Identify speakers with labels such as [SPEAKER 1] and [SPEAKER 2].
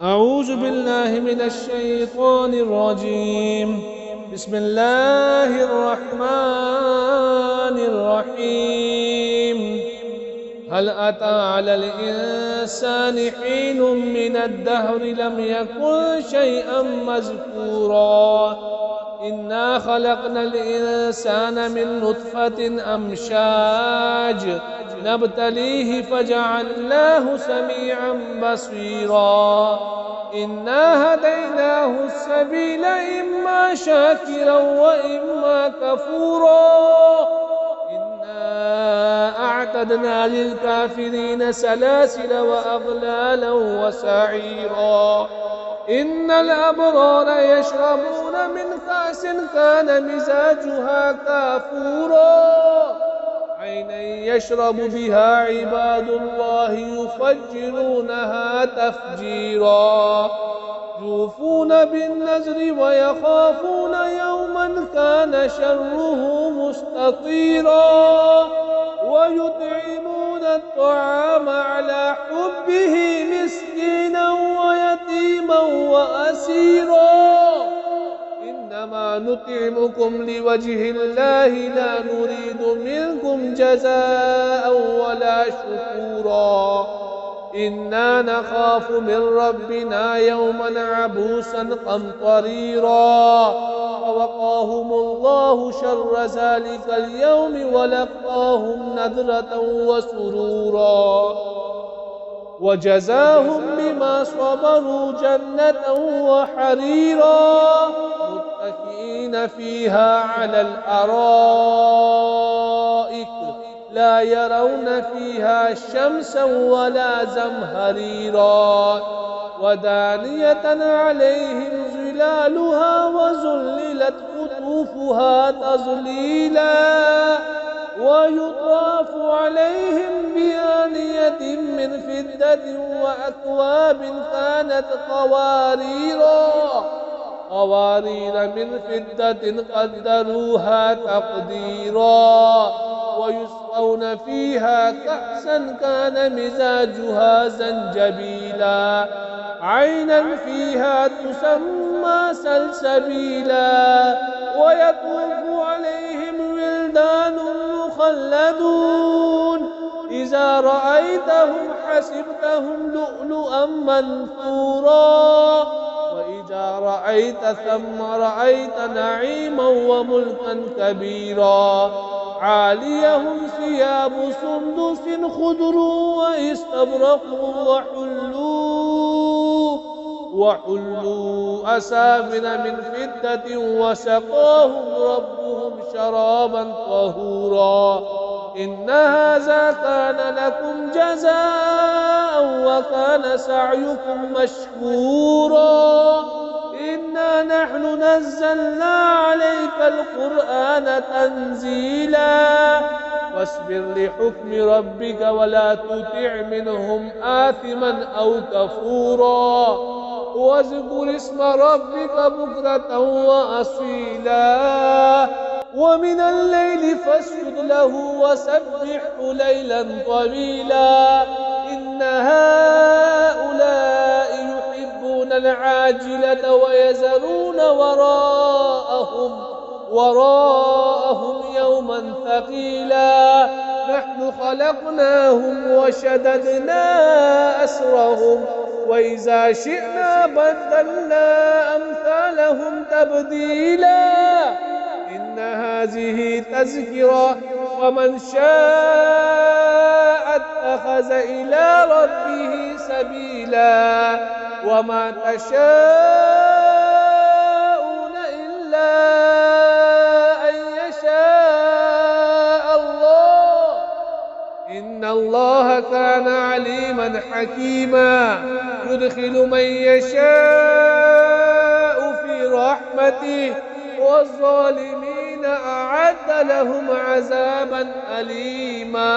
[SPEAKER 1] أعوذ بالله من الشيطان الرجيم. بسم الله الرحمن الرحيم. هل أتى على الإنسان حين من الدهر لم يكن شيئا مذكورا إنا خلقنا الإنسان من نطفة أمشاج نبتليه فجعلناه سميعا بصيرا إنا هديناه السبيل إما شاكرا وإما كفورا إنا أعتدنا للكافرين سلاسل وأغلالا وسعيرا إن الأبرار يشربون من كأس كان مزاجها كافورا عينا يشرب بها عباد الله يفجرونها تفجيرا يوفون بالنذر ويخافون يوما كان شره مستطيرا ويطعمون الطعام على حبه مسكينا ويتيما وأسيرا إنما نطعمكم لوجه الله لا نريد منكم جزاء ولا شكورا إنا نخاف من ربنا يوما عبوسا قمطريرا فوقاهم الله شر ذلك اليوم ولقاهم نضرة وسرورا وجزاهم بما صبروا جنة وحريرا متكئين فيها على الأرائك لا يرون فيها شمسا ولا زمهريرا ودانية عليهم ظلالها وذللت قطوفها تظليلا ويطاف عليهم بآنية من فضة وأكواب كانت قوارير من فضة قدروها تقديرا ويسقون فيها كأسا كان مزاجها زنجبيلا عينا فيها تسمى سلسبيلا ويطوف عليهم ولدان مخلدون إذا رأيتهم حسبتهم لؤلؤا منثورا وإذا رأيت ثم رأيت نعيما وملكا كبيرا عاليهم ثياب سندس خضر واستبرق وحلوا أسافل من فضة وسقاهم ربهم شرابا طهورا إن هذا كان لكم جزاء وكان سعيكم مشكورا إنا نحن نزلنا عليك القرآن تنزيلا واصبر لحكم ربك ولا تطع منهم آثما أو كفورا واذكر اسم ربك بكرة وأصيلا ومن الليل فاسجد له وسبحه ليلا طويلا إن هؤلاء يحبون العاجلة ويذرون وراءهم يوما ثقيلا نحن خلقناهم وشددنا أسرهم وإذا شئنا بدلنا أمثالهم تبديلا إن هذه تذكرة ومن شاء اتخذ إلى ربه سبيلا وما تشاءون إلا أن يشاء الله إن الله كان عليما حكيما يدخل من يشاء في رحمته والظالمين أعد لهم عذابا أليما.